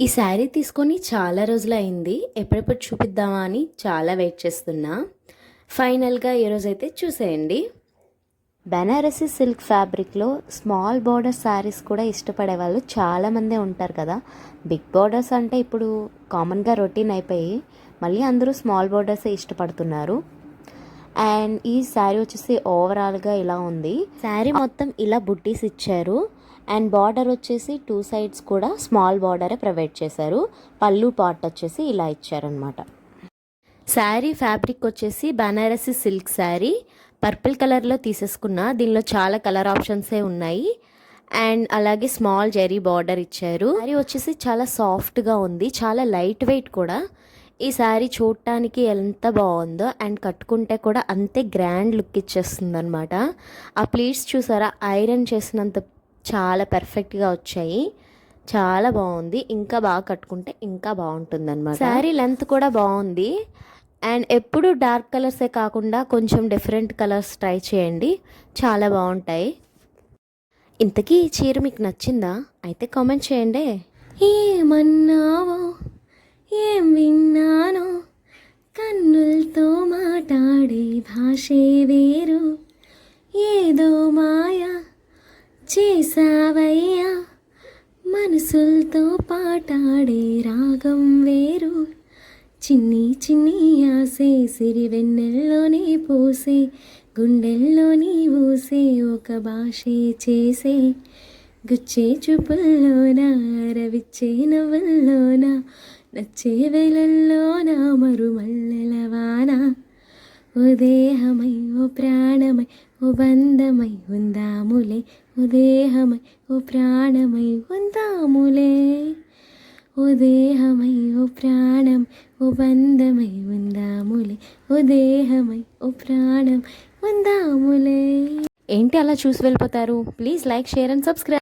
ఈ శారీ తీసుకొని చాలా రోజులయింది. ఎప్పుడెప్పుడు చూపిద్దామా అని చాలా వెయిట్ చేస్తున్నా. ఫైనల్‌గా ఈరోజైతే చూసేయండి. బెనారసీ సిల్క్ ఫ్యాబ్రిక్‌లో స్మాల్ బోర్డర్ శారీస్ కూడా ఇష్టపడే వాళ్ళు చాలామందే ఉంటారు కదా! బిగ్ బోర్డర్స్ అంటే ఇప్పుడు కామన్‌గా రొటీన్ అయిపోయి మళ్ళీ అందరూ స్మాల్ బోర్డర్సే ఇష్టపడుతున్నారు. అండ్ ఈ శారీ వచ్చేసి ఓవరాల్‌గా ఇలా ఉంది. శారీ మొత్తం ఇలా బుట్టీస్ ఇచ్చారు. అండ్ బార్డర్ వచ్చేసి 2 సైడ్స్ కూడా స్మాల్ బార్డరే ప్రొవైడ్ చేశారు. పళ్ళు పార్ట్ వచ్చేసి ఇలా ఇచ్చారనమాట. శారీ ఫ్యాబ్రిక్ వచ్చేసి బనారసి సిల్క్ శారీ పర్పుల్ కలర్లో తీసేసుకున్న. దీనిలో చాలా కలర్ ఆప్షన్సే ఉన్నాయి. అండ్ అలాగే స్మాల్ జెరీ బార్డర్ ఇచ్చారు. శారీ వచ్చేసి చాలా సాఫ్ట్గా ఉంది, చాలా లైట్ వెయిట్ కూడా. ఈ శారీ చూడటానికి ఎంత బాగుందో అండ్ కట్టుకుంటే కూడా అంతే గ్రాండ్ లుక్ ఇచ్చేస్తుంది అనమాట. ఆ ప్లీట్స్ చూసారా, ఐరన్ చేసినంత చాలా పర్ఫెక్ట్గా వచ్చాయి. చాలా బాగుంది. ఇంకా బాగా కట్టుకుంటే ఇంకా బాగుంటుంది అనమాట. శారీ లెంత్ కూడా బాగుంది. అండ్ ఎప్పుడు డార్క్ కలర్సే కాకుండా కొంచెం డిఫరెంట్ కలర్స్ ట్రై చేయండి, చాలా బాగుంటాయి. ఇంతకీ ఈ చీర మీకు నచ్చిందా? అయితే కామెంట్ చేయండి. ఏమన్నావో ఏం విన్నానో, కన్నులతో మాట్లాడే భాషే వేరు, ఏదో మాయా చేసావయ్యా, మనసులతో పాటాడే రాగం వేరు, చిన్ని చిన్ని ఆసే సిరి వెన్నెల్లోనే పోసే, గుండెల్లోని ఊసే ఒక భాషే చేసే, గుచ్చే చూపుల్లోన రవిచ్చే నవ్వుల్లోన, నచ్చే వేళల్లోన మరుమల్లెలవాన, ఓ దేహమై ఓ ప్రాణమై ఓ బంధమై ఉందాములే, ఓ దేహమై ఓ ప్రాణమై ఉందాములే, ఓ దేహమై ఓ ప్రాణం ఓ బంధమై ఉందాములే, ఓ దేహమై ఓ ప్రాణం ఉందాములే. ఏంటి అలా చూసి వెళ్ళిపోతారు? Please like, share and subscribe.